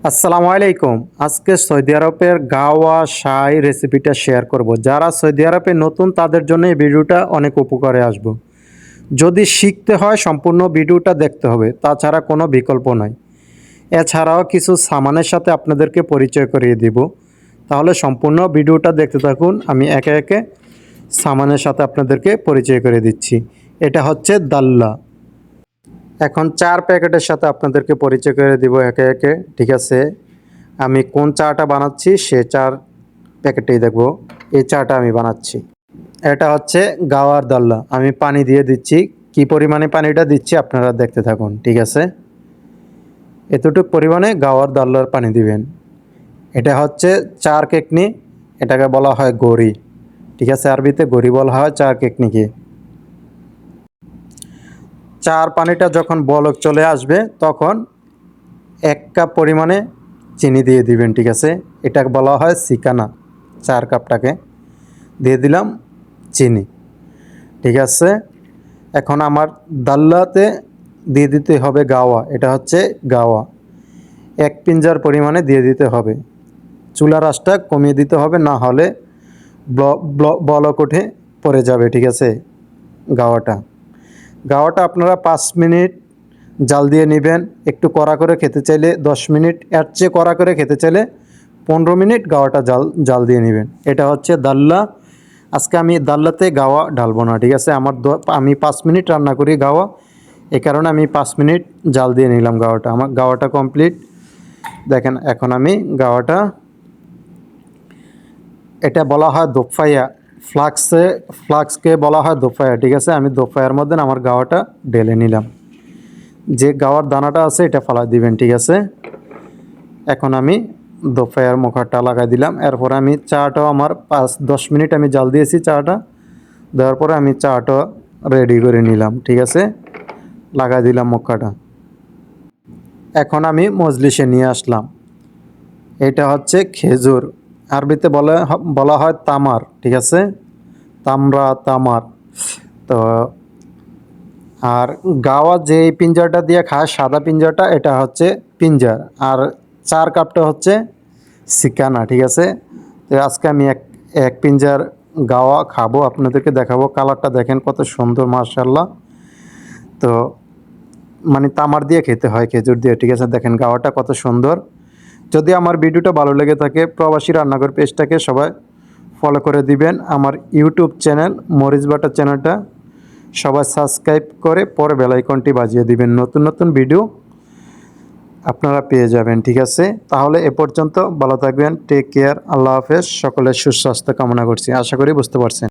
আসসালামু আলাইকুম। আজকে সৌদি আরবের গাওয়া শাই রেসিপিটা শেয়ার করব। যারা সৌদি আরবে নতুন তাদের জন্য এই ভিডিওটা অনেক উপকারে আসবে। যদি শিখতে হয় সম্পূর্ণ ভিডিওটা দেখতে হবে, তাছাড়া কোনো বিকল্প নাই। এছাড়াও কিছু সামানের সাথে আপনাদেরকে পরিচয় করিয়ে দিব। তাহলে সম্পূর্ণ ভিডিওটা দেখতে থাকুন। আমি একে একে সামানের সাথে আপনাদেরকে পরিচয় করে দিচ্ছি। এটা হচ্ছে দাল্লা। এখন ৪ প্যাকেটের সাথে আপনাদেরকে পরিচয় করে দিব একে একে, ঠিক আছে? আমি কোন চাটা বানাচ্ছি সে ৪ প্যাকেটেই দেখব। এই চাটা আমি বানাচ্ছি। এটা হচ্ছে গাওয়ার দাল্লা। আমি পানি দিয়ে দিচ্ছি। কি পরিমাণে পানিটা দিচ্ছি আপনারা দেখতে থাকুন, ঠিক আছে? এতটুক পরিমাণে গাওয়ার দাল্লার পানি দিবেন। এটা হচ্ছে ৪ কেকনি, এটাকে বলা হয় গড়ি, ঠিক আছে? আরবিতে গড়ি বলা হয় ৪ কেকনিকে। ৪ পানিটা যখন বলক চলে আসবে তখন ১ কাপ পরিমাণে চিনি দিয়ে দিবেন, ঠিক আছে? এটা বলা হয় সিকানা। ৪ কাপটাকে দিয়ে দিলাম চিনি, ঠিক আছে? এখন আমার দাল্লাতে দিয়ে দিতে হবে গাওয়া। এটা হচ্ছে গাওয়া ১ পিঞ্জার পরিমাণে দিয়ে দিতে হবে। চুলার আঁচটা কমিয়ে দিতে হবে, না হলে বলক উঠে পড়ে যাবে, ঠিক আছে? গাওয়াটা গাওয়াটা আপনারা ৫ মিনিট জাল দিয়ে নেবেন। একটু কড়া করে খেতে চাইলে ১০ মিনিট, এর চেয়ে কড়া করে খেতে চাইলে ১৫ মিনিট গাওয়াটা জাল দিয়ে নেবেন। এটা হচ্ছে দাল্লা। আজকে আমি দাল্লাতে গাওয়া ঢালবো না, ঠিক আছে? আমি ৫ মিনিট রান্না করি গাওয়া, এই কারণে আমি ৫ মিনিট জাল দিয়ে নিলাম গাওয়াটা। আমার গাওয়াটা কমপ্লিট। দেখেন এখন আমি গাওয়াটা, এটা বলা হয় দোফাইয়া। ফ্লাক্সকে বলা হয় দোফাইয়া, ঠিক আছে? আমি দোফাইয়ার মধ্যে আমার গাওয়াটা ঢেলে নিলাম। যে গাওয়ার দানাটা আছে এটা ফালাই দিবেন, ঠিক আছে? এখন আমি দোফায়ার মুখাটা লাগাই দিলাম। এরপর আমি চাটাও আমার ৫-১০ মিনিট আমি জাল দিয়েছি চাটা। দেওয়ার পরে আমি চাটা রেডি করে নিলাম, ঠিক আছে? লাগাই দিলাম মুখাটা। এখন আমি মজলিসে নিয়ে আসলাম। এটা হচ্ছে খেজুর, আরবিতে বলা হয় তামার, ঠিক আছে? তামরা, তামার। তো আর গাওয়া যে পিঞ্জারটা দিয়ে খায় সাদা পিঞ্জারটা, এটা হচ্ছে পিঞ্জার। আর ৪ কাপটা হচ্ছে সিকানা, ঠিক আছে? তো আজকে আমি এক পিঞ্জার গাওয়া খাবো, আপনাদেরকে দেখাবো। কালারটা দেখেন কত সুন্দর, মাশাআল্লাহ। তো মানে তামার দিয়ে খেতে হয়, খেজুর দিয়ে, ঠিক আছে? দেখেন গাওয়াটা কত সুন্দর। যদি আমার ভিডিওটা ভালো লেগে থাকে প্রবাসী রান্নাঘর পেজটাকে সবাই ফলো করে দিবেন। আমার ইউটিউব চ্যানেল মরিচ বাটা চ্যানেলটা সবাই সাবস্ক্রাইব করে পরে বেল আইকনটি বাজিয়ে দিবেন। নতুন নতুন ভিডিও আপনারা পেয়ে যাবেন, ঠিক আছে? তাহলে এ পর্যন্ত ভালো থাকবেন। Take care. আল্লাহ হাফেজ। সকলের সুস্বাস্থ্য কামনা করছি। আশা করি বুঝতে পারছেন।